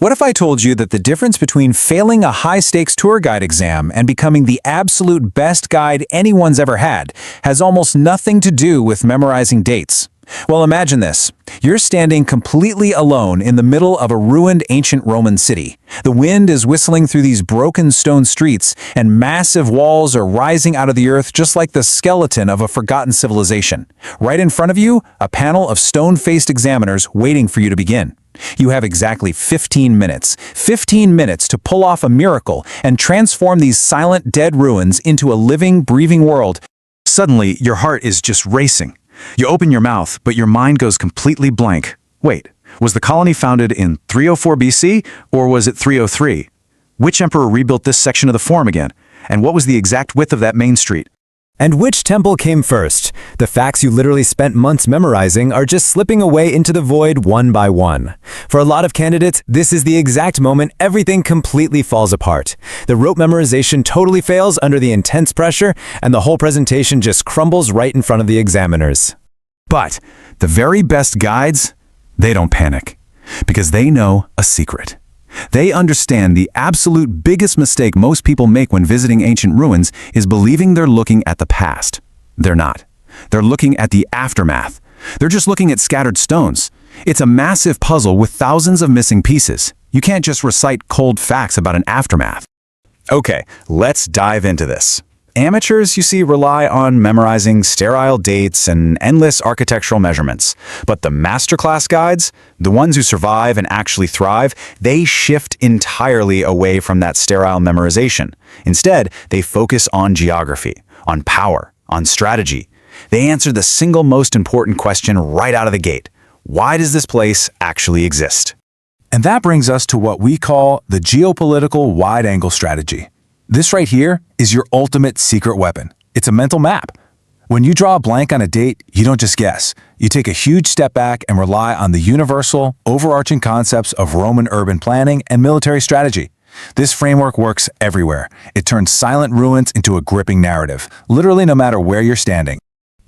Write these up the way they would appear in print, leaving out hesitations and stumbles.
What if I told you that the difference between failing a high-stakes tour guide exam and becoming the absolute best guide anyone's ever had has almost nothing to do with memorizing dates? Well, imagine this. You're standing completely alone in the middle of a ruined ancient Roman city. The wind is whistling through these broken stone streets, and massive walls are rising out of the earth just like the skeleton of a forgotten civilization. Right in front of you, a panel of stone-faced examiners waiting for you to begin. You have exactly 15 minutes. 15 minutes to pull off a miracle and transform these silent, dead ruins into a living, breathing world. Suddenly, your heart is just racing. You open your mouth, but your mind goes completely blank. Wait, was the colony founded in 304 BC, or was it 303? Which emperor rebuilt this section of the Forum again? And what was the exact width of that main street? And which temple came first? The facts you literally spent months memorizing are just slipping away into the void one by one. For a lot of candidates, this is the exact moment everything completely falls apart. The rote memorization totally fails under the intense pressure, and the whole presentation just crumbles right in front of the examiners. But the very best guides, they don't panic, because they know a secret. They understand the absolute biggest mistake most people make when visiting ancient ruins is believing they're looking at the past. They're not. They're looking at the aftermath. They're just looking at scattered stones. It's a massive puzzle with thousands of missing pieces. You can't just recite cold facts about an aftermath. Okay, let's dive into this. Amateurs, you see, rely on memorizing sterile dates and endless architectural measurements. But the masterclass guides, the ones who survive and actually thrive, they shift entirely away from that sterile memorization. Instead, they focus on geography, on power, on strategy. They answer the single most important question right out of the gate. Why does this place actually exist? And that brings us to what we call the geopolitical wide-angle strategy. This right here is your ultimate secret weapon. It's a mental map. When you draw a blank on a date, you don't just guess. You take a huge step back and rely on the universal, overarching concepts of Roman urban planning and military strategy. This framework works everywhere. It turns silent ruins into a gripping narrative, literally no matter where you're standing.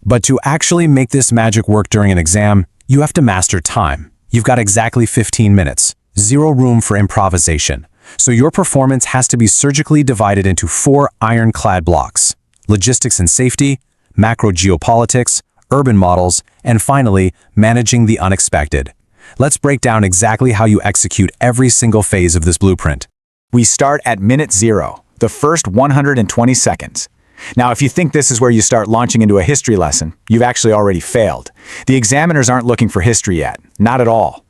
But to actually make this magic work during an exam, you have to master time. You've got exactly 15 minutes, zero room for improvisation. So your performance has to be surgically divided into 4 ironclad blocks: logistics and safety, macro geopolitics, urban models, and finally, managing the unexpected. Let's break down exactly how you execute every single phase of this blueprint. We start at minute 0, the first 120 seconds. Now, if you think this is where you start launching into a history lesson, you've actually already failed. The examiners aren't looking for history yet, not at all.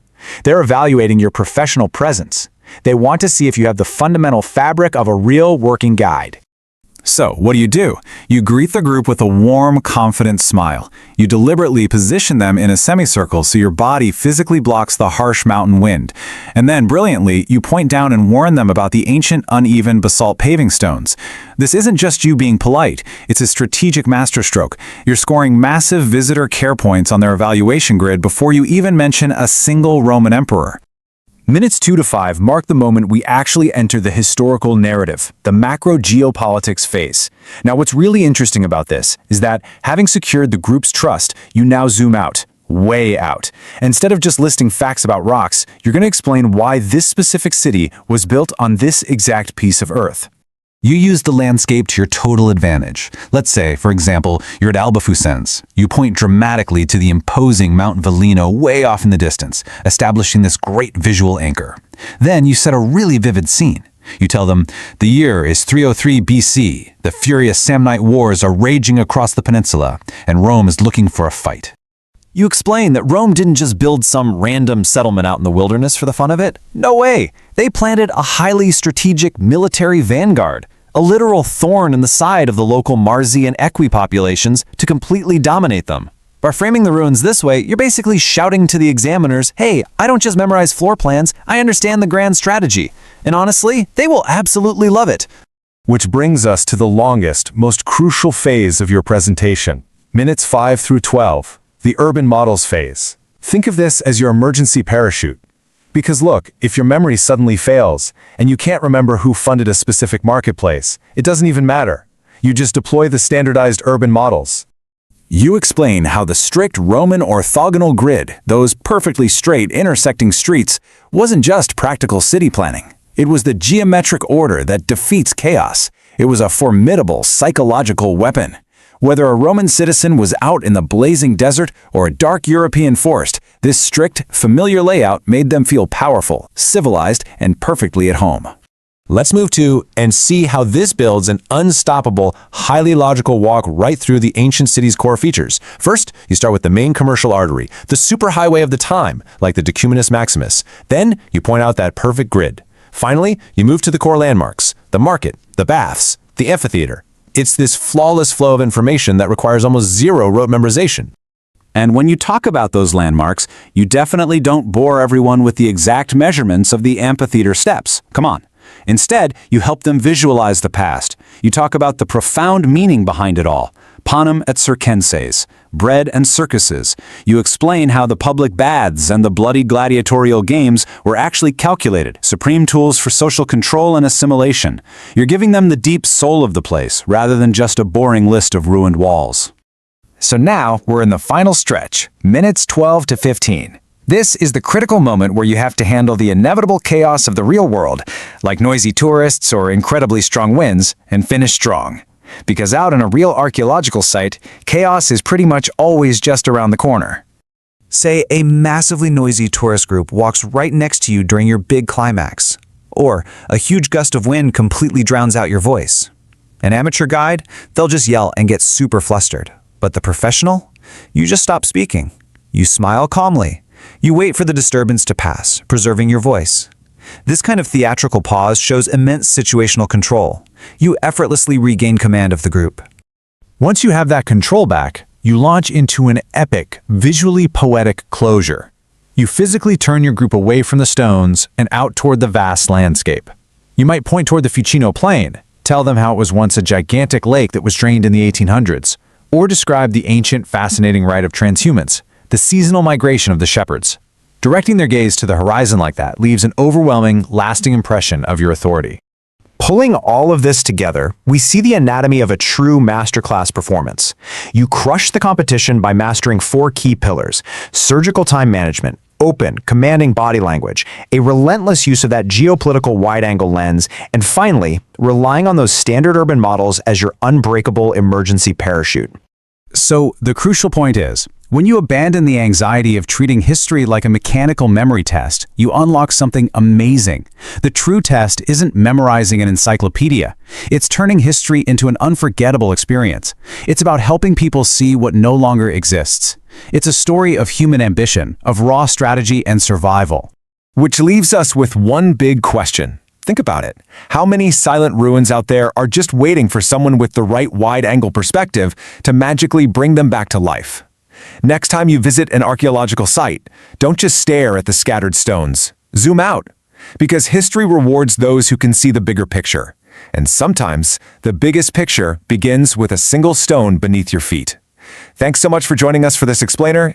They're evaluating your professional presence. They want to see if you have the fundamental fabric of a real working guide. So, what do? You greet the group with a warm, confident smile. You deliberately position them in a semicircle so your body physically blocks the harsh mountain wind. And then, brilliantly, you point down and warn them about the ancient, uneven basalt paving stones. This isn't just you being polite, it's a strategic masterstroke. You're scoring massive visitor care points on their evaluation grid before you even mention a single Roman emperor. Minutes 2 to 5 mark the moment we actually enter the historical narrative, the macro geopolitics phase. Now, what's really interesting about this is that, having secured the group's trust, you now zoom out, way out. Instead of just listing facts about rocks, you're going to explain why this specific city was built on this exact piece of earth. You use the landscape to your total advantage. Let's say, for example, you're at Albafucens. You point dramatically to the imposing Mount Velino way off in the distance, establishing this great visual anchor. Then you set a really vivid scene. You tell them, the year is 303 BC, the furious Samnite wars are raging across the peninsula, and Rome is looking for a fight. You explain that Rome didn't just build some random settlement out in the wilderness for the fun of it. No way! They planted a highly strategic military vanguard, a literal thorn in the side of the local Marzi and Equi populations to completely dominate them. By framing the ruins this way, you're basically shouting to the examiners, hey, I don't just memorize floor plans, I understand the grand strategy. And honestly, they will absolutely love it. Which brings us to the longest, most crucial phase of your presentation, minutes 5 through 12. The urban models phase. Think of this as your emergency parachute. Because look, if your memory suddenly fails, and you can't remember who funded a specific marketplace, it doesn't even matter. You just deploy the standardized urban models. You explain how the strict Roman orthogonal grid, those perfectly straight intersecting streets, wasn't just practical city planning. It was the geometric order that defeats chaos. It was a formidable psychological weapon. Whether a Roman citizen was out in the blazing desert or a dark European forest, this strict, familiar layout made them feel powerful, civilized, and perfectly at home. Let's move to and see how this builds an unstoppable, highly logical walk right through the ancient city's core features. First, you start with the main commercial artery, the superhighway of the time, like the Decumanus Maximus. Then, you point out that perfect grid. Finally, you move to the core landmarks, the market, the baths, the amphitheater. It's this flawless flow of information that requires almost zero rote memorization. And when you talk about those landmarks, you definitely don't bore everyone with the exact measurements of the amphitheater steps. Come on. Instead, you help them visualize the past. You talk about the profound meaning behind it all. Panem et circenses, bread and circuses. You explain how the public baths and the bloody gladiatorial games were actually calculated, supreme tools for social control and assimilation. You're giving them the deep soul of the place, rather than just a boring list of ruined walls. So now, we're in the final stretch, minutes 12 to 15. This is the critical moment where you have to handle the inevitable chaos of the real world, like noisy tourists or incredibly strong winds, and finish strong. Because out on a real archaeological site, chaos is pretty much always just around the corner. Say a massively noisy tourist group walks right next to you during your big climax, or a huge gust of wind completely drowns out your voice. An amateur guide, they'll just yell and get super flustered. But the professional? You just stop speaking. You smile calmly. You wait for the disturbance to pass, preserving your voice. This kind of theatrical pause shows immense situational control. You effortlessly regain command of the group. Once you have that control back, you launch into an epic, visually poetic closure. You physically turn your group away from the stones and out toward the vast landscape. You might point toward the Fucino Plain, tell them how it was once a gigantic lake that was drained in the 1800s, or describe the ancient, fascinating rite of transhumance, the seasonal migration of the shepherds. Directing their gaze to the horizon like that leaves an overwhelming, lasting impression of your authority. Pulling all of this together, we see the anatomy of a true masterclass performance. You crush the competition by mastering 4 key pillars: surgical time management, open, commanding body language, a relentless use of that geopolitical wide-angle lens, and finally, relying on those standard urban models as your unbreakable emergency parachute. So, the crucial point is, when you abandon the anxiety of treating history like a mechanical memory test, you unlock something amazing. The true test isn't memorizing an encyclopedia. It's turning history into an unforgettable experience. It's about helping people see what no longer exists. It's a story of human ambition, of raw strategy and survival. Which leaves us with one big question. Think about it. How many silent ruins out there are just waiting for someone with the right wide-angle perspective to magically bring them back to life? Next time you visit an archaeological site, don't just stare at the scattered stones. Zoom out. Because history rewards those who can see the bigger picture. And sometimes, the biggest picture begins with a single stone beneath your feet. Thanks so much for joining us for this explainer.